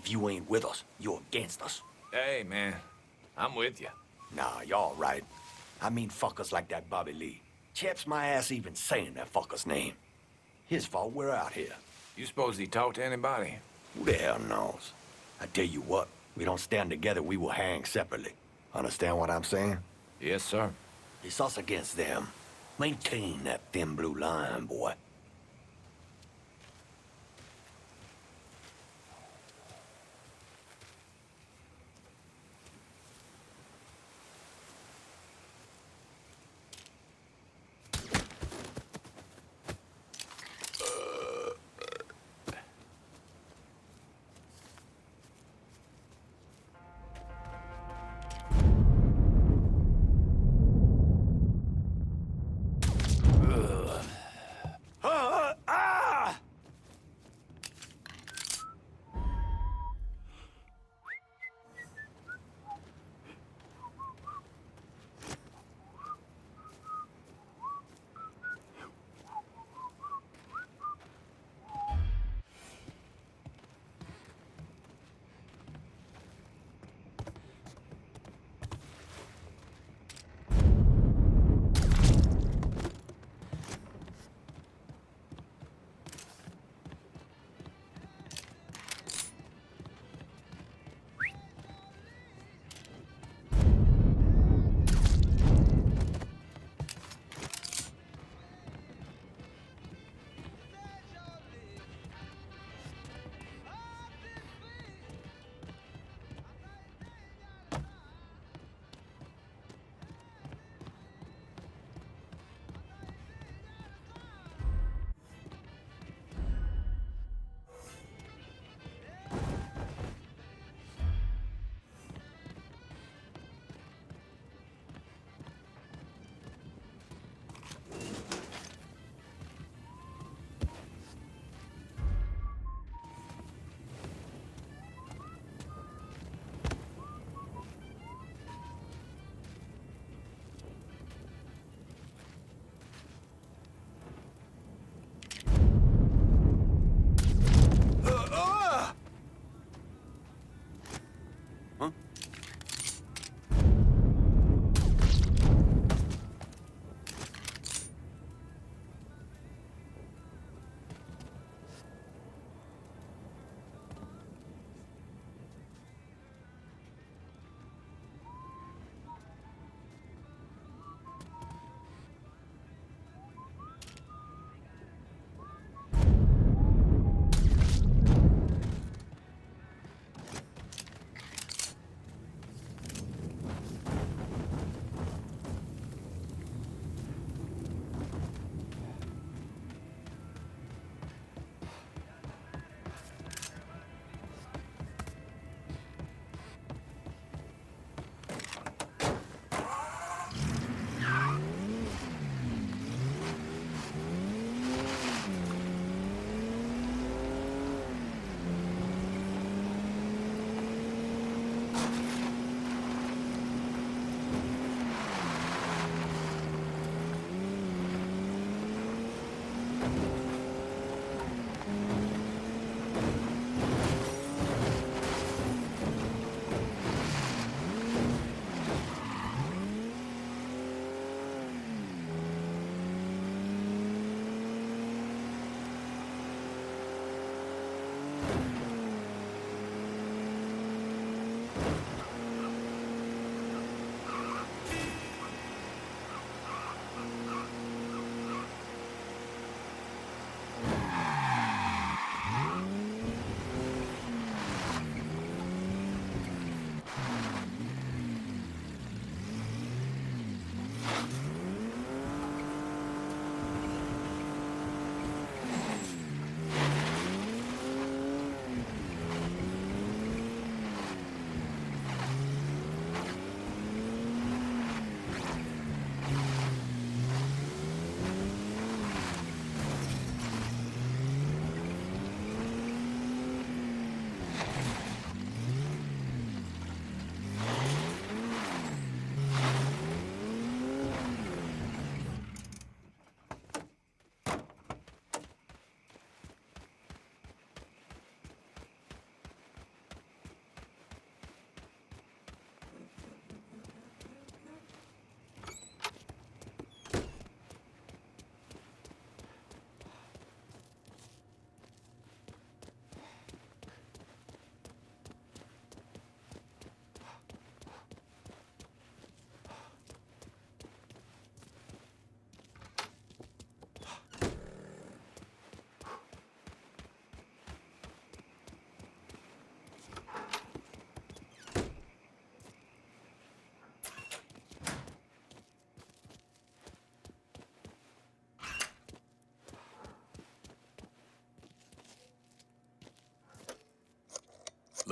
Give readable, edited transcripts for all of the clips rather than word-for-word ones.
If you ain't with us, you're against us. Hey, man. I'm with you. Nah, y'all right. I mean fuckers like that Bobby Lee. Chaps my ass even saying that fucker's name. His fault we're out here. You suppose he talked to anybody? Who the hell knows? I tell you what, we don't stand together, we will hang separately. Understand what I'm saying? Yes, sir. It's us against them. Maintain that thin blue line, boy.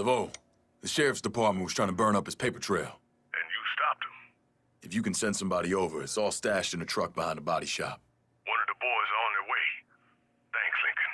Laveau, the sheriff's department was trying to burn up his paper trail. And you stopped him. If you can send somebody over, it's all stashed in a truck behind the body shop. One of the boys are on their way. Thanks, Lincoln.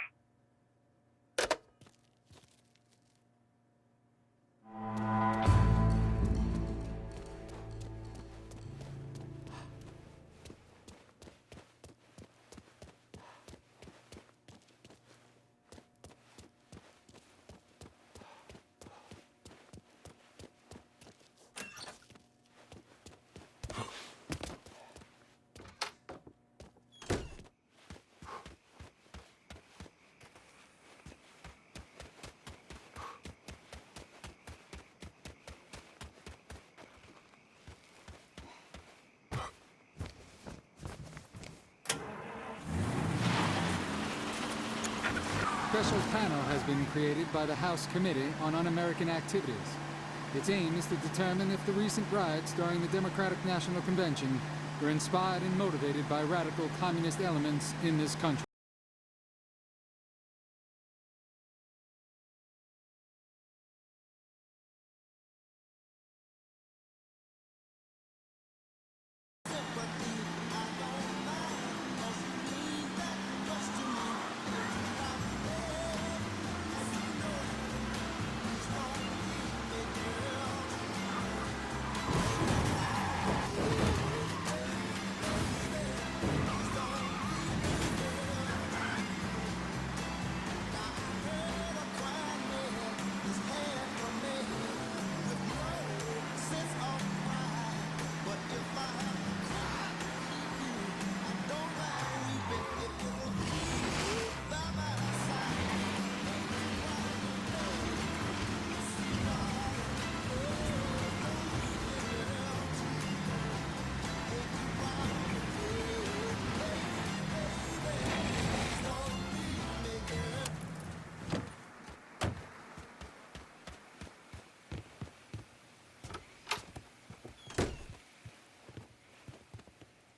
A special panel has been created by the House Committee on Un-American Activities. Its aim is to determine if the recent riots during the Democratic National Convention were inspired and motivated by radical communist elements in this country.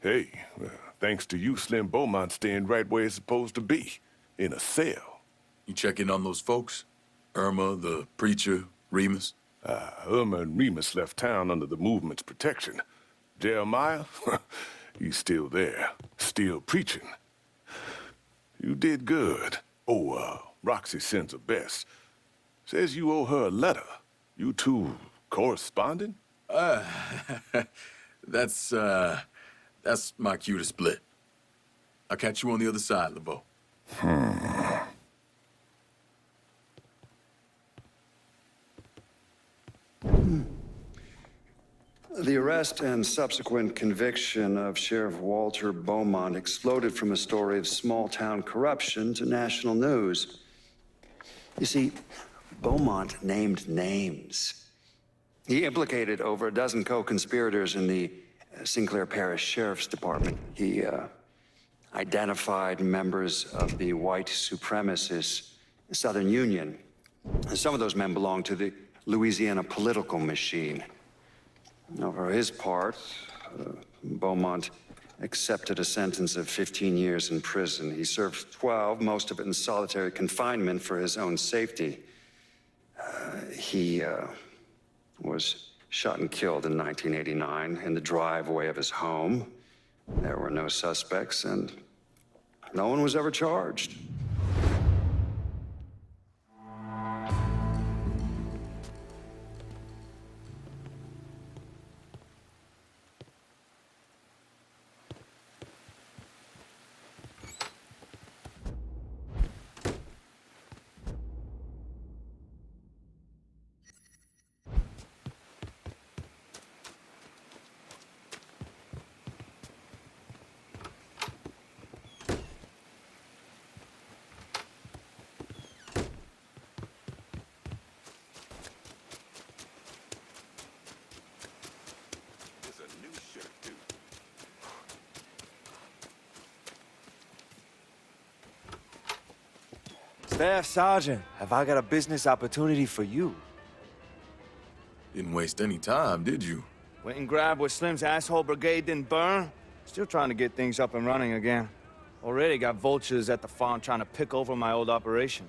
Hey, thanks to you, Slim Beaumont's staying right where he's supposed to be, in a cell. You check in on those folks? Irma, the preacher, Remus? Irma and Remus left town under the movement's protection. Jeremiah, he's still there, still preaching. You did good. Oh, Roxy sends her best. Says you owe her a letter. You two corresponding? That's my cue to split. I'll catch you on the other side, Laveau. The arrest and subsequent conviction of Sheriff Walter Beaumont exploded from a story of small-town corruption to national news. You see, Beaumont named names. He implicated over a dozen co-conspirators in the Sinclair Parish Sheriff's Department. He identified members of the white supremacist Southern Union. Some of those men belonged to the Louisiana political machine. Now, for his part, Beaumont accepted a sentence of 15 years in prison. He served 12, most of it in solitary confinement for his own safety. He was shot and killed in 1989 in the driveway of his home. There were no suspects, and no one was ever charged. Staff Sergeant, have I got a business opportunity for you? Didn't waste any time, did you? Went and grabbed what Slim's asshole brigade didn't burn. Still trying to get things up and running again. Already got vultures at the farm trying to pick over my old operation.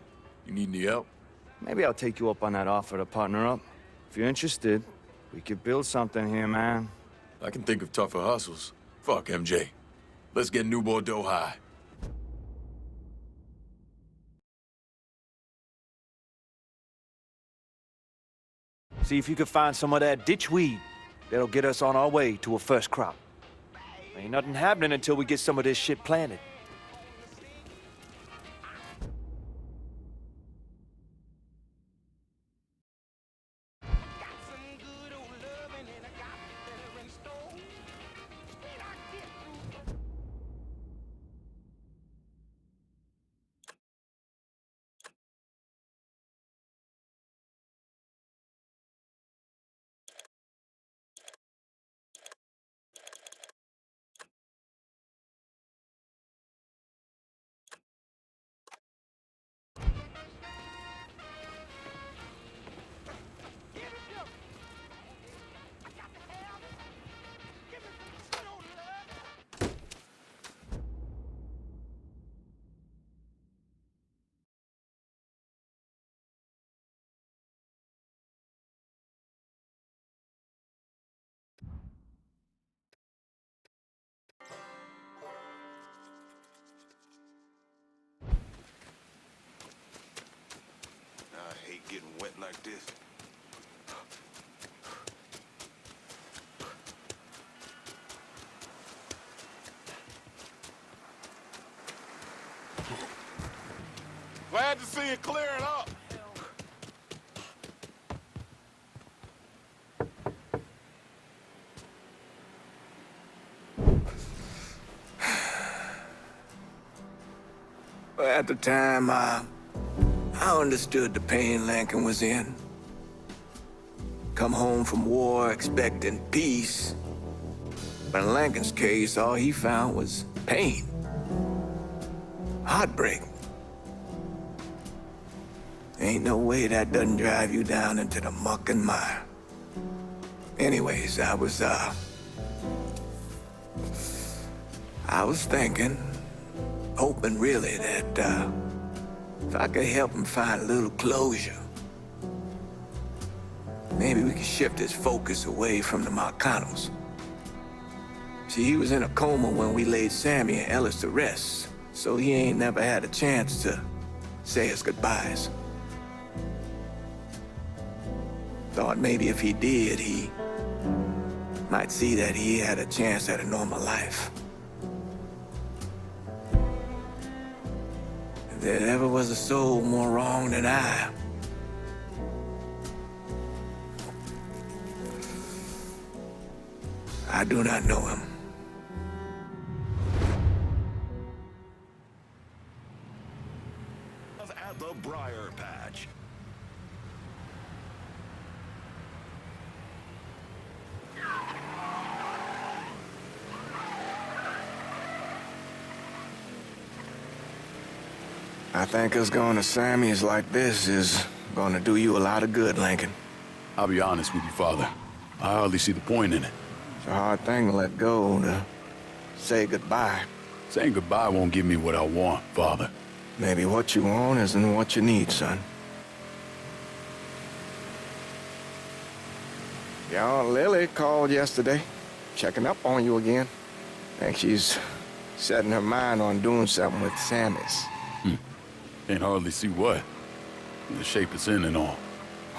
You need any help? Maybe I'll take you up on that offer to partner up. If you're interested, we could build something here, man. I can think of tougher hustles. Fuck MJ. Let's get New Bordeaux high. See if you can find some of that ditch weed. That'll get us on our way to a first crop. Ain't nothing happening until we get some of this shit planted. I hate getting wet like this. Glad to see you clearing up. At the time, I understood the pain Lincoln was in. Come home from war expecting peace. But in Lincoln's case, all he found was pain. Heartbreak. Ain't no way that doesn't drive you down into the muck and mire. Anyways, I was thinking, hoping really that, if I could help him find a little closure, maybe we could shift his focus away from the Marcanos. See, he was in a coma when we laid Sammy and Ellis to rest, so he ain't never had a chance to say his goodbyes. Thought maybe if he did, he might see that he had a chance at a normal life. If there ever was a soul more wrong than I do not know him. At the Briar Patch. I think us going to Sammy's like this is gonna do you a lot of good, Lincoln. I'll be honest with you, Father. I hardly see the point in it. It's a hard thing to let go, to say goodbye. Saying goodbye won't give me what I want, Father. Maybe what you want isn't what you need, son. Your Aunt Lily called yesterday, checking up on you again. Think she's setting her mind on doing something with Sammy's. Can't hardly see what. The shape it's in and all.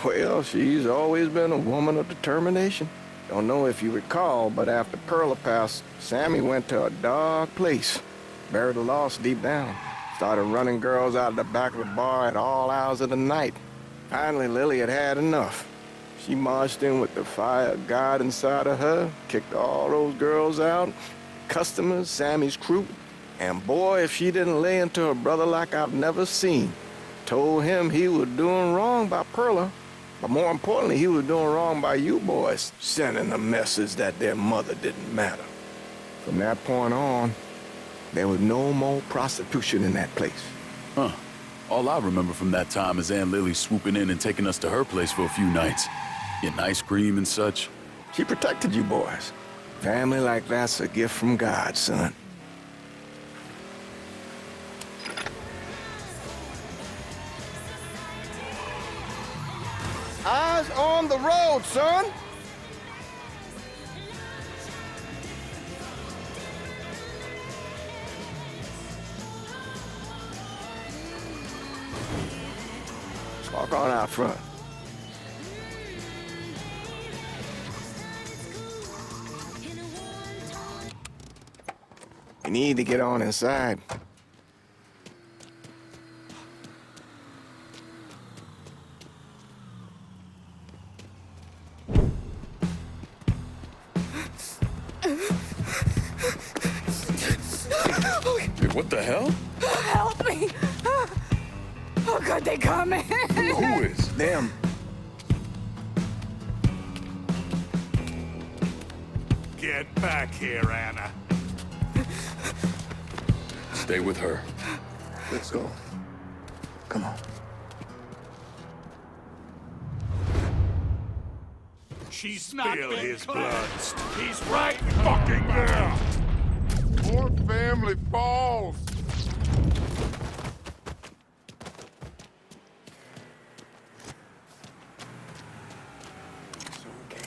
Well, she's always been a woman of determination. Don't know if you recall, but after Perla passed, Sammy went to a dark place. Buried the loss deep down. Started running girls out of the back of the bar at all hours of the night. Finally, Lily had had enough. She marched in with the fire of God inside of her, kicked all those girls out, customers, Sammy's crew. And boy, if she didn't lay into her brother like I've never seen. Told him he was doing wrong by Perla. But more importantly, he was doing wrong by you boys, sending a message that their mother didn't matter. From that point on, there was no more prostitution in that place. Huh. All I remember from that time is Aunt Lily swooping in and taking us to her place for a few nights. Getting ice cream and such. She protected you boys. Family like that's a gift from God, son. Eyes on the road, son! Let's walk on out front. You need to get on inside. Hey, what the hell? Help me! Oh, God, they coming! Who is? Them. Get back here, Anna. Stay with her. Let's go. Come on. She spilled his blood. He's right fucking there. Poor family falls. It's okay.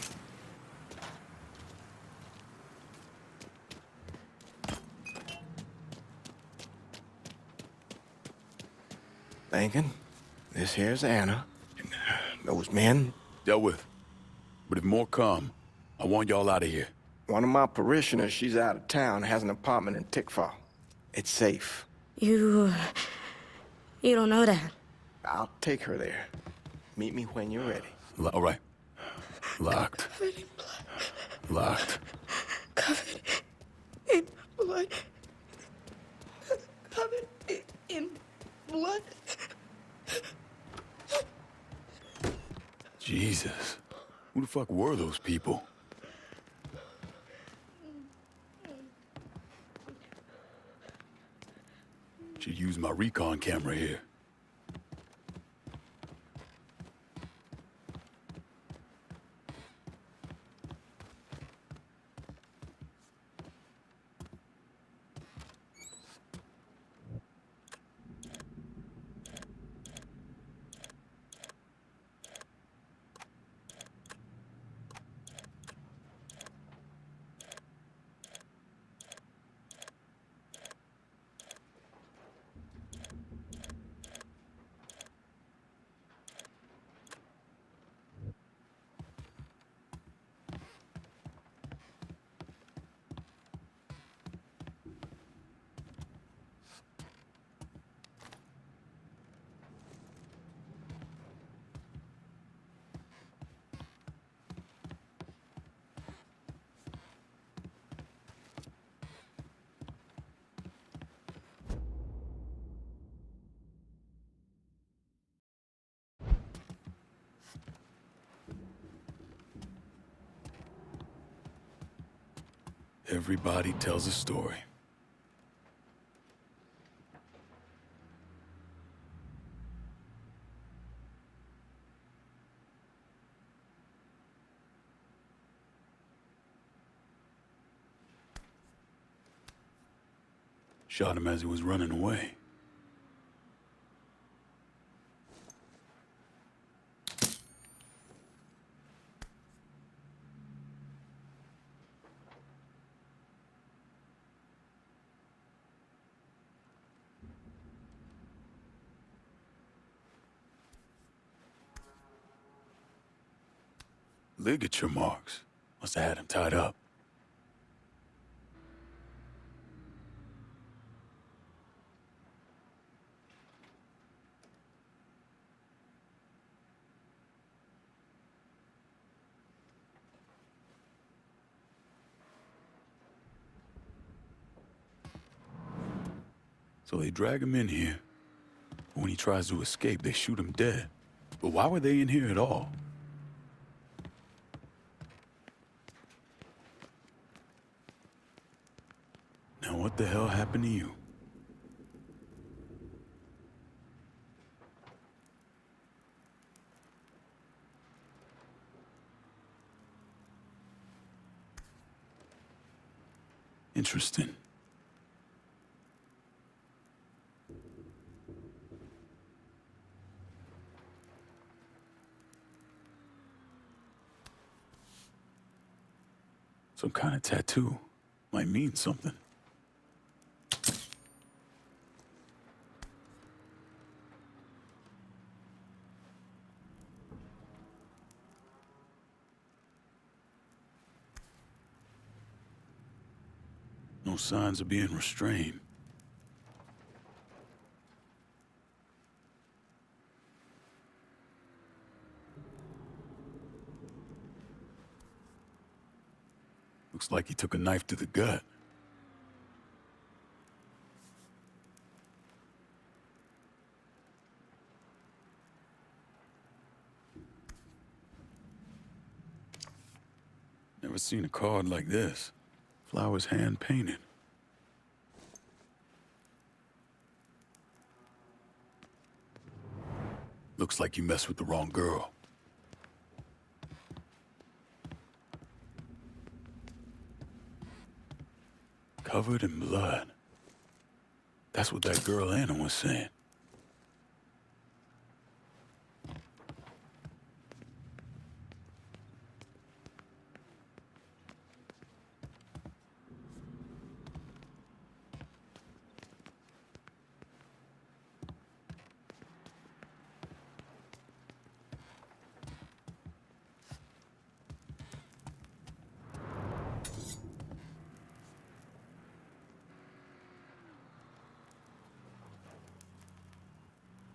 Thinking, this here's Anna. And those men, Dealt with. But if more come, I want y'all out of here. one of my parishioners, she's out of town, has an apartment in Tickfall. It's safe. You don't know that. I'll take her there. Meet me when you're ready. All right. Locked. Locked. Covered in blood. Covered in blood. Jesus. Who the fuck were those people? Should use my recon camera here. Everybody tells a story. Shot him as he was running away. Ligature marks. Must have had him tied up. So they drag him in here. When he tries to escape, they shoot him dead. But why were they in here at all? Now what the hell happened to you? Interesting. Some kind of tattoo. Might mean something. No signs of being restrained. Looks like he took a knife to the gut. Never seen a card like this. Flowers hand-painted. Looks like you messed with the wrong girl. Covered in blood. That's what that girl Anna was saying.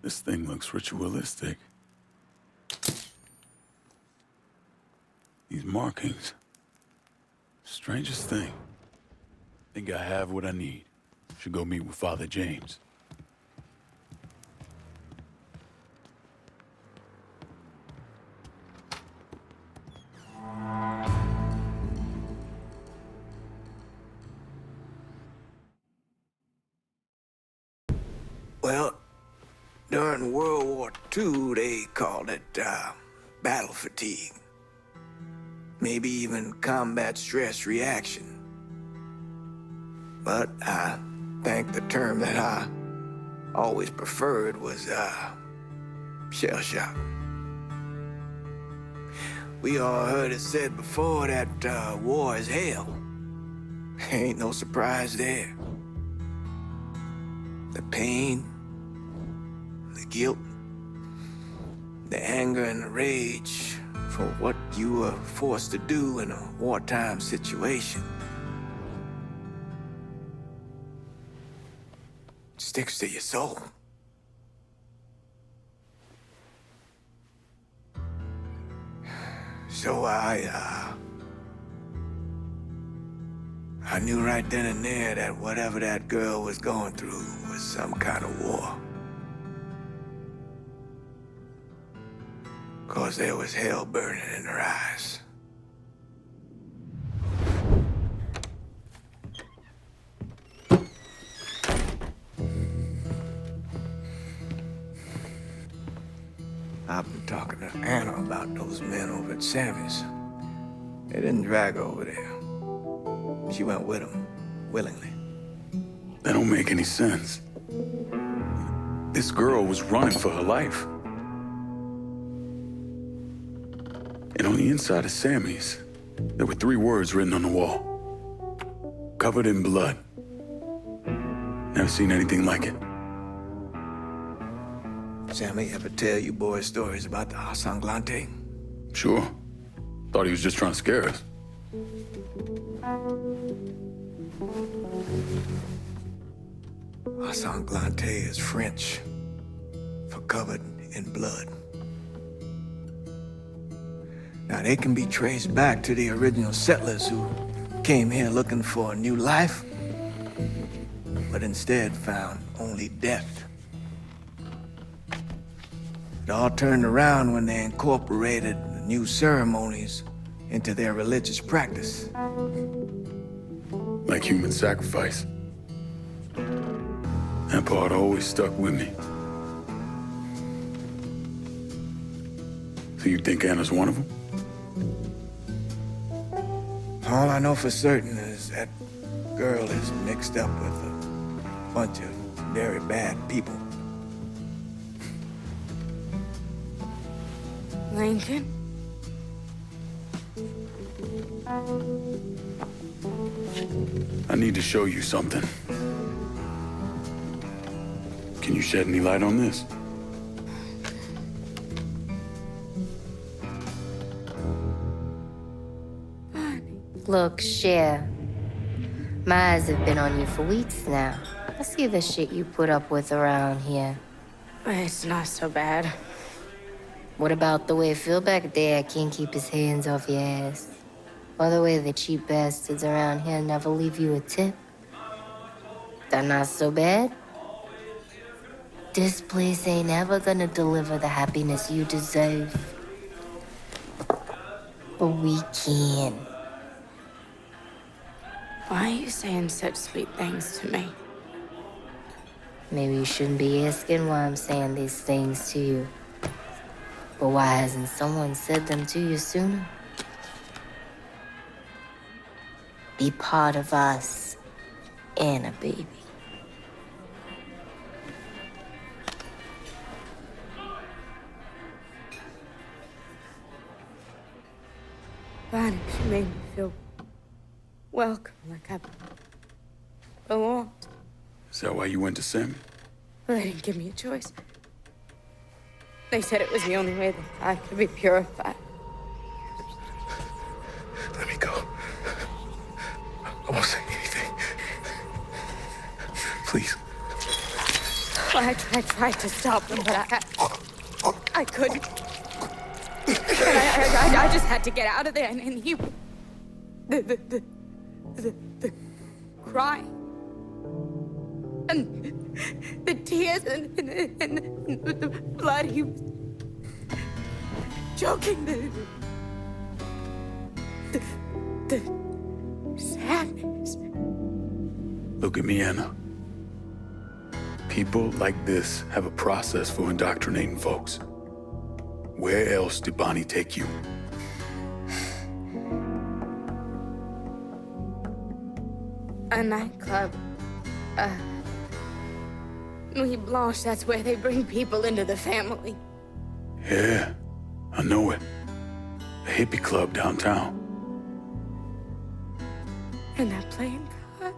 This thing looks ritualistic. These markings. Strangest thing. Think I have what I need. Should go meet with Father James. Well, during World War II, they called it battle fatigue. Maybe even combat stress reaction. But I think the term that I always preferred was shell shock. We all heard it said before that war is hell. Ain't no surprise there. The pain, the guilt, the anger and the rage for what you were forced to do in a wartime situation sticks to your soul. So I knew right then and there that whatever that girl was going through was some kind of war. 'Cause there was hell burning in her eyes. I've been talking to Anna about those men over at Sammy's. They didn't drag her over there. She went with them, willingly. That don't make any sense. This girl was running for her life. And on the inside of Sammy's, there were 3 words written on the wall. Covered in blood. Never seen anything like it. Sammy ever tell you boys stories about the Sanglante? Sure. Thought he was just trying to scare us. Sanglante is French for covered in blood. Now, they can be traced back to the original settlers who came here looking for a new life, but instead found only death. It all turned around when they incorporated the new ceremonies into their religious practice. Like human sacrifice. That part always stuck with me. So you think Anna's one of them? All I know for certain is that girl is mixed up with a bunch of very bad people. Lincoln? I need to show you something. Can you shed any light on this? Look, Cher. My eyes have been on you for weeks now. I see the shit you put up with around here. It's not so bad. What about the way Phil back there can't keep his hands off your ass? Or the way the cheap bastards around here never leave you a tip? That not so bad? This place ain't ever gonna deliver the happiness you deserve. But we can. Why are you saying such sweet things to me? Maybe you shouldn't be asking why I'm saying these things to you. But why hasn't someone said them to you sooner? Be part of us, Anna, baby. Bonnie, she made me feel welcome, like I belonged. Is that why you went to Sammy? Well, they didn't give me a choice. They said it was the only way that I could be purified. Let me go. I won't say anything. Please. Well, I tried to stop them, but I couldn't. And I just had to get out of there, and he... The crying. And the tears and the blood, he was choking the sadness. Look at me, Anna. People like this have a process for indoctrinating folks. Where else did Bonnie take you? A nightclub. Nuit Blanche, that's where they bring people into the family. Yeah, I know it. A hippie club downtown. And they're playing God.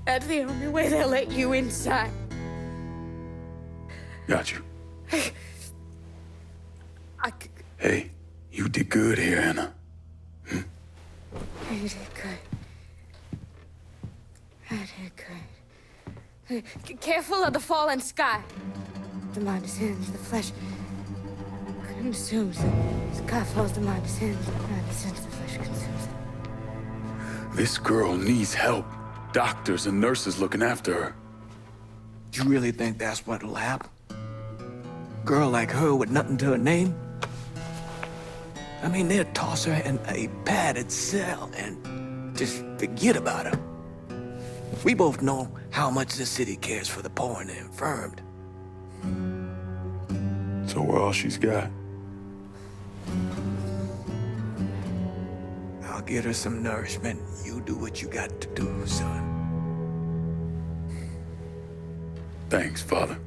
That's the only way they'll let you inside. Got you. I Hey, you did good here, Anna. did good. I did good. Careful of the fallen sky. The mind descends, the flesh consumes. The sky falls, the mind descends, the mind descends, the flesh consumes. This girl needs help. Doctors and nurses looking after her. You really think that's what'll happen? Girl like her with nothing to her name? I mean, they'll toss her in a padded cell and just forget about her. We both know how much the city cares for the poor and the infirmed. So we're all she's got. I'll get her some nourishment. You do what you got to do, son. Thanks, Father.